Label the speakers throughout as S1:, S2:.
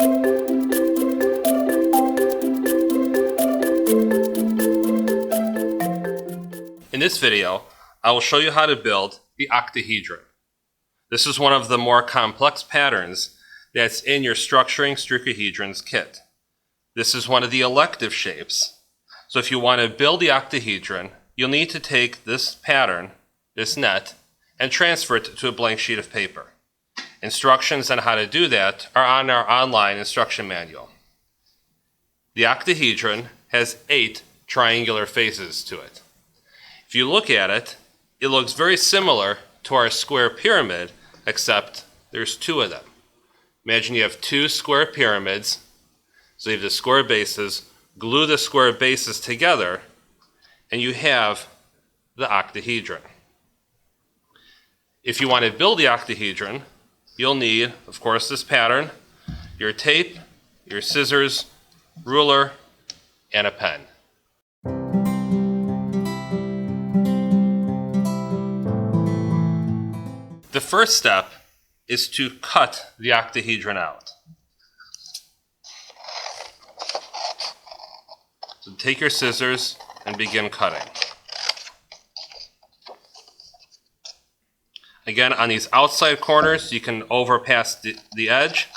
S1: In this video, I will show you how to build the octahedron. This is one of the more complex patterns that's in your Structuring Streakahedrons kit. This is one of the elective shapes. So if you want to build the octahedron, you'll need to take this pattern, this net, and transfer it to a blank sheet of paper. Instructions on how to do that are on our online instruction manual. The octahedron has 8 triangular faces to it. If you look at it, it looks very similar to our square pyramid, except there's 2 of them. Imagine you have 2 square pyramids, so you have the square bases, glue the square bases together, and you have the octahedron. If you want to build the octahedron, you'll need, of course, this pattern, your tape, your scissors, ruler, and a pen. The first step is to cut the octahedron out. So take your scissors and begin cutting. Again, on these outside corners, you can overpass the edge,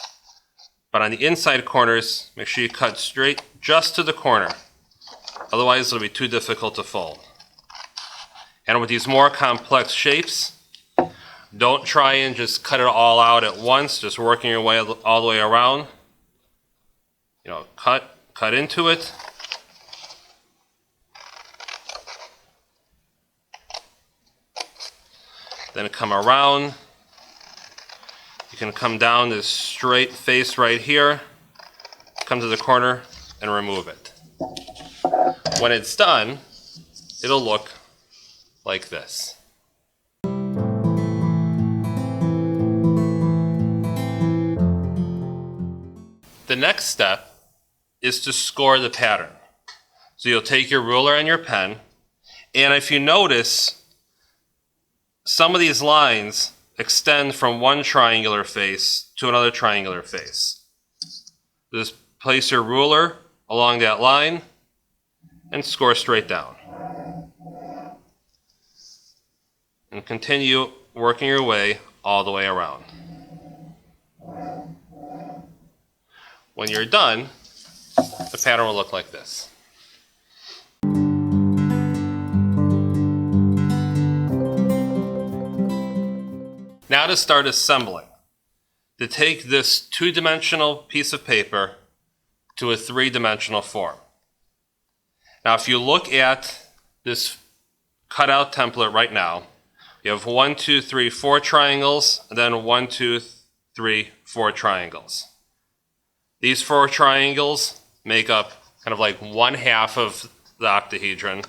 S1: but on the inside corners, make sure you cut straight just to the corner. Otherwise, it'll be too difficult to fold. And with these more complex shapes, don't try and just cut it all out at once, just working your way all the way around. Cut into it. Then come around. You can come down this straight face right here, come to the corner, and remove it. When it's done, it'll look like this. The next step is to score the pattern. So you'll take your ruler and your pen, and if you notice, some of these lines extend from one triangular face to another triangular face. Just place your ruler along that line and score straight down. And continue working your way all the way around. When you're done, the pattern will look like this. Now to start assembling. To take this 2-dimensional piece of paper to a 3-dimensional form. Now if you look at this cutout template right now, you have 1, 2, 3, 4 triangles, and then 1, 2, 3, 4 triangles. These 4 triangles make up kind of like 1/2 of the octahedron.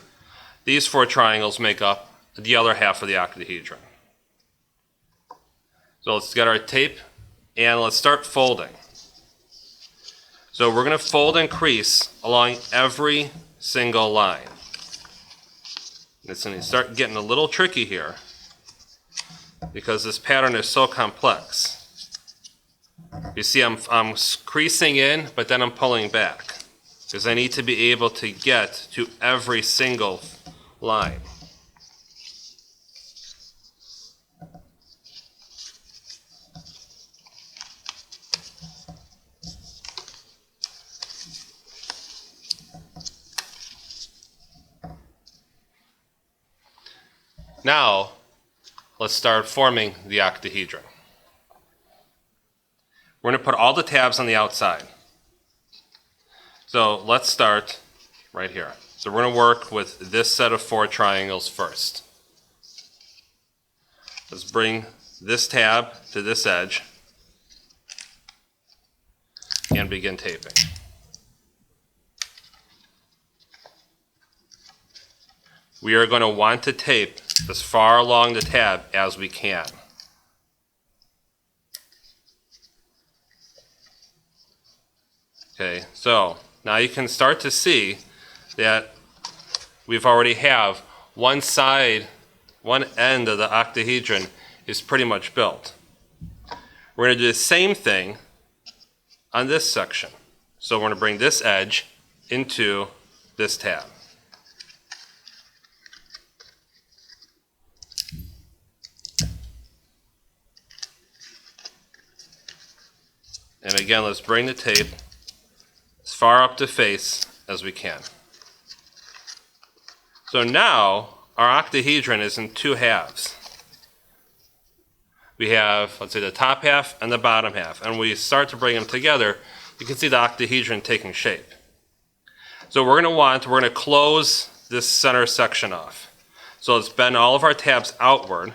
S1: These 4 triangles make up the other half of the octahedron. So let's get our tape and let's start folding. So we're going to fold and crease along every single line. It's going to start getting a little tricky here because this pattern is so complex. You see I'm creasing in, but then I'm pulling back because I need to be able to get to every single line. Now, let's start forming the octahedron. We're going to put all the tabs on the outside. So let's start right here. So we're going to work with this set of 4 triangles first. Let's bring this tab to this edge and begin taping. We are going to want to tape as far along the tab as we can. Okay, so now you can start to see that we've already have one side, one end of the octahedron is pretty much built. We're going to do the same thing on this section. So we're going to bring this edge into this tab. And again, let's bring the tape as far up the face as we can. So now our octahedron is in two halves. We have, let's say, the top half and the bottom half. And we start to bring them together, you can see the octahedron taking shape. So we're going to close this center section off. So let's bend all of our tabs outward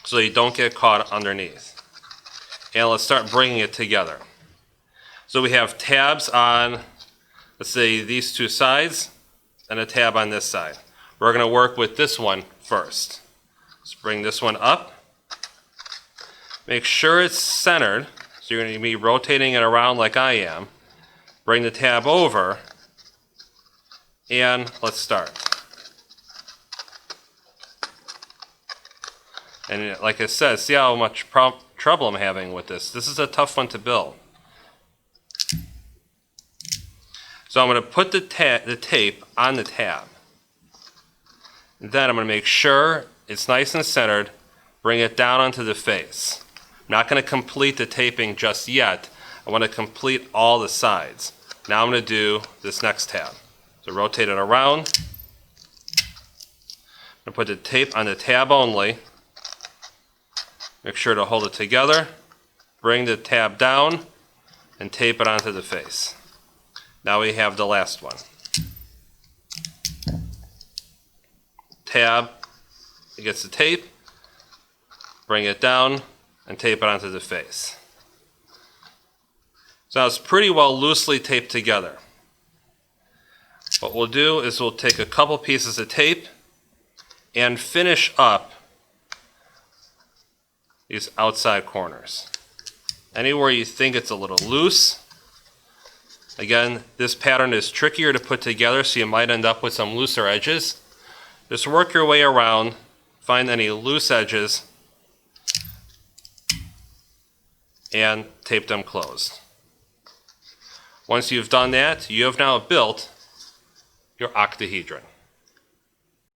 S1: so you don't get caught underneath. And let's start bringing it together. So we have tabs on, let's say, these two sides and a tab on this side. We're going to work with this one first. Let's bring this one up. Make sure it's centered. So you're going to be rotating it around like I am. Bring the tab over, and let's start. And like I said, see how much trouble I'm having with this. This is a tough one to build. So I'm going to put the tape on the tab. And then I'm going to make sure it's nice and centered, bring it down onto the face. I'm not going to complete the taping just yet. I want to complete all the sides. Now I'm going to do this next tab. So rotate it around. I'm going to put the tape on the tab only. Make sure to hold it together. Bring the tab down and tape it onto the face. Now we have the last one. Tab against the tape. Bring it down and tape it onto the face. So now it's pretty well loosely taped together. What we'll do is we'll take a couple pieces of tape and finish up these outside corners. Anywhere you think it's a little loose. Again, this pattern is trickier to put together, so you might end up with some looser edges. Just work your way around, find any loose edges, and tape them closed. Once you've done that, you have now built your octahedron.